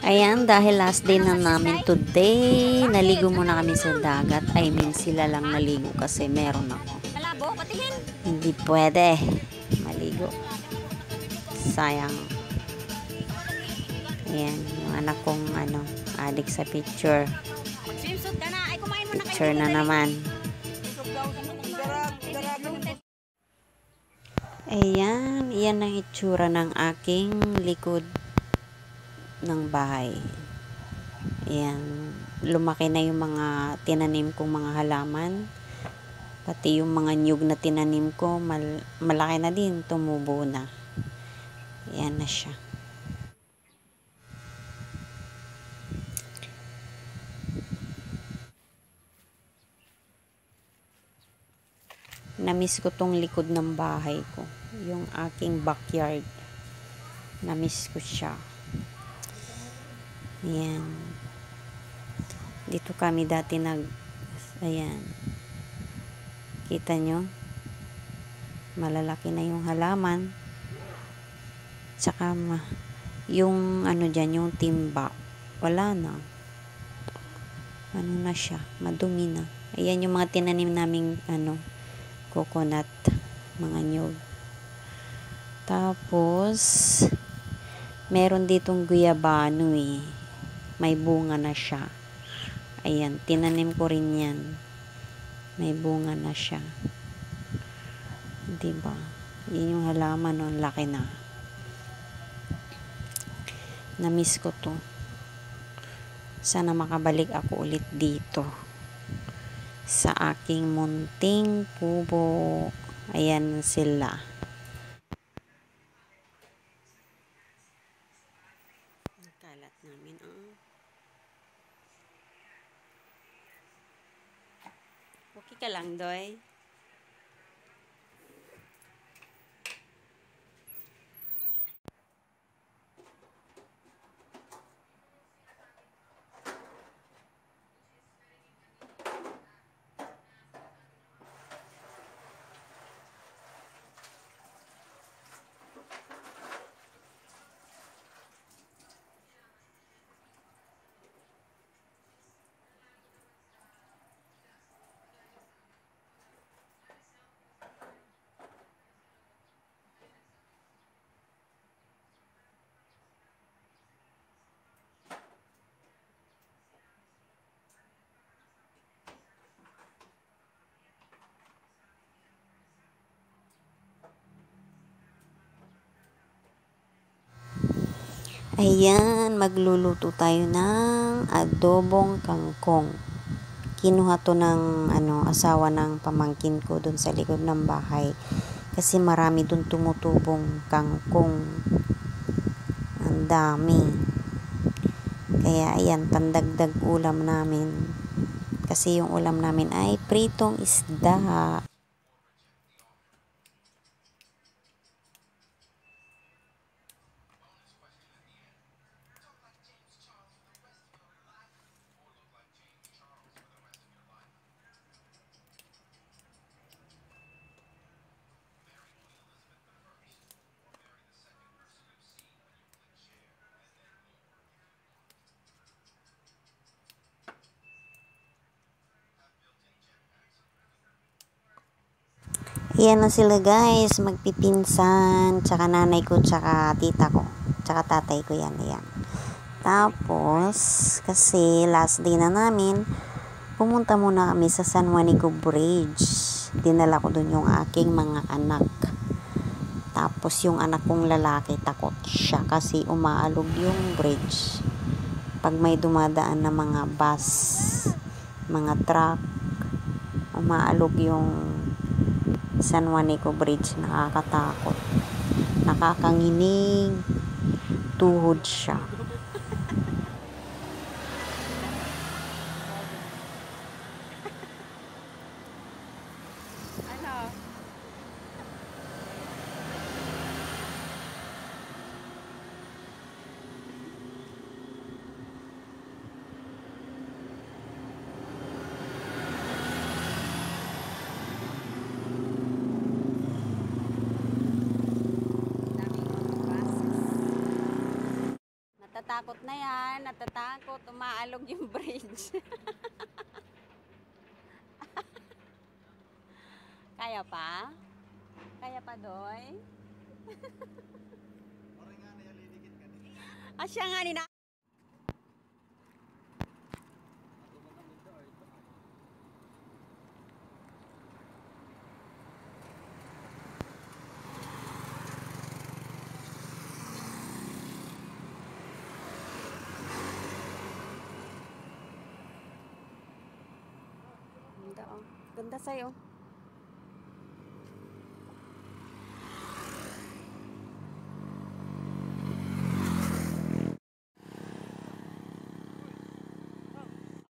Ayan, dahil last day na namin today, naligo muna kami sa dagat. I mean, sila lang naligo kasi meron ako. Hindi pwede maligo. Sayang. Ayan, yung anak kong adik sa picture. Picture na naman. Ayan, iyan ang itsura ng aking likod ng bahay. Ayan, lumaki na yung mga tinanim kong mga halaman. Pati yung mga nyug na tinanim ko, malaki na din, tumubo na. Ayan na siya. Namiss ko tong likod ng bahay ko. Yung aking backyard. Namiss ko siya. Ayan. Dito kami dati ayan. Kita nyo? Malalaki na yung halaman. Tsaka yung dyan, yung timba. Wala na. Ano na siya? Madumi na. Ayan yung mga tinanim naming coconut, mga nyug. Tapos meron ditong guyabano may bunga na siya. Ayan, tinanim ko rin yan, may bunga na siya, diba? Yan yung halaman, ang laki na. Namiss ko to. Sana makabalik ako ulit dito sa aking munting kubo. Ayan sila. Nagkalat namin Okay ka lang, Doy? Ayan, magluluto tayo ng adobong kangkong. Kinuha to ng asawa ng pamangkin ko dun sa likod ng bahay. Kasi marami dun tumutubong kangkong. Ang dami. Kaya ayan, pandagdag ulam namin. Kasi yung ulam namin ay pritong isda. Ayan na sila guys, magpipinsan, tsaka nanay ko, tsaka tita ko, tsaka tatay ko yan, ayan. Tapos, kasi last day na namin, pumunta muna kami sa San Juanico Bridge. Dinala ko dun yung aking mga anak. Tapos yung anak kong lalaki, takot siya kasi umaalog yung bridge. Pag may dumadaan na mga bus, mga truck, umaalog yung San Juanico Bridge. Nakakatakot, nakakanginig, tuhod siya. natatakot na yan. Natatakot. Umaalog yung bridge. Kaya pa? Kaya pa, Doy? Parang nga nayaliligit ka din. Siya nga nina. Ganda, oh. Ganda sa'yo.